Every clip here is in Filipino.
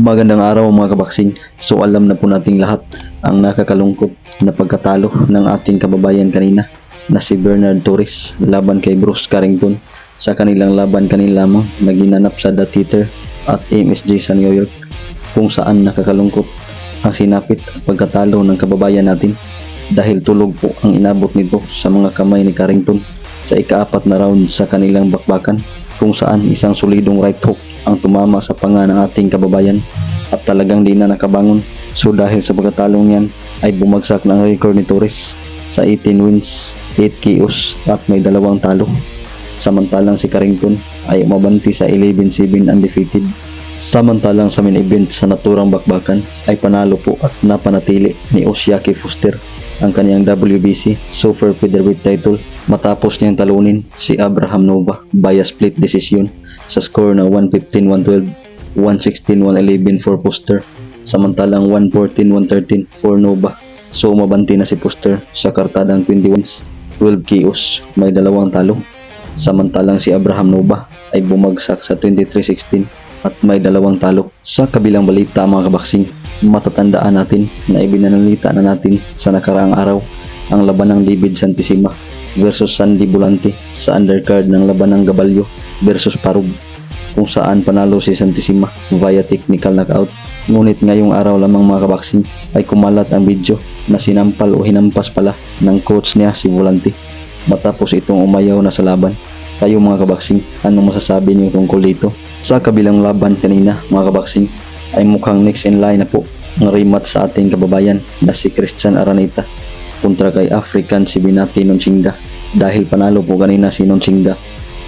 Magandang araw mga kabaksing. So alam na po nating lahat ang nakakalungkot na pagkatalo ng ating kababayan kanina na si Bernard Torres laban kay Bruce Carrington sa kanilang laban kanila lamang na ginanap sa The Theater at MSG sa New York, kung saan nakakalungkot ang sinapit at pagkatalo ng kababayan natin dahil tulog po ang inabot nito sa mga kamay ni Carrington sa ika-4 na round sa kanilang bakbakan, kung saan isang solidong right hook ang tumama sa panga ng ating kababayan at talagang di na nakabangon. So dahil sa pagkatalong yan ay bumagsak na ang record ni Torres sa 18 wins, 8 KOs at may 2 talo. Samantalang si Carrington ay umabanti sa 11-7 undefeated. Samantalang sa main event sa naturang bakbakan ay panalo po at napanatili ni Osiaki Foster ang kaniyang WBC Super Featherweight title matapos niyang talunin si Abraham Nova via split decision sa score na 115-112, 116-111 for Foster, samantalang 114-113 for Nova. So mabanti na si Foster sa kartadang 20 wins, 12 KOs, may 2 talo. Samantalang si Abraham Nova ay bumagsak sa 23-16 at may 2 talo. Sa kabilang balita mga kabaksing, matatandaan natin na ibinanalita na natin sa nakaraang araw ang laban ng David Santisima versus Sandy Volante sa undercard ng laban ng Gabalyo versus Parug, kung saan panalo si Santisima via technical knockout. Ngunit ngayong araw lamang mga kabaksing ay kumalat ang video na sinampal o hinampas pala ng coach niya si Volante matapos itong umayaw na sa laban. Kayo mga kabaksing, anong masasabi niyo tungkol dito? Sa kabilang laban kanina mga kabaksing ay mukhang next in line na po ang rematch sa ating kababayan na si Christian Araneta kontra kay African si Binati Nonchinga, dahil panalo po kanina si Nonchinga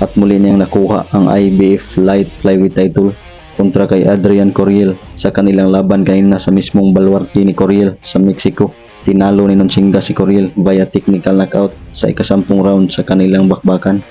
at muli niyang nakuha ang IBF Light Flyweight title kontra kay Adrian Coriel sa kanilang laban kanina sa mismong balwarki ni Coriel sa Mexico. Tinalo ni Nonchinga si Coriel via technical knockout sa ika-10 round sa kanilang bakbakan.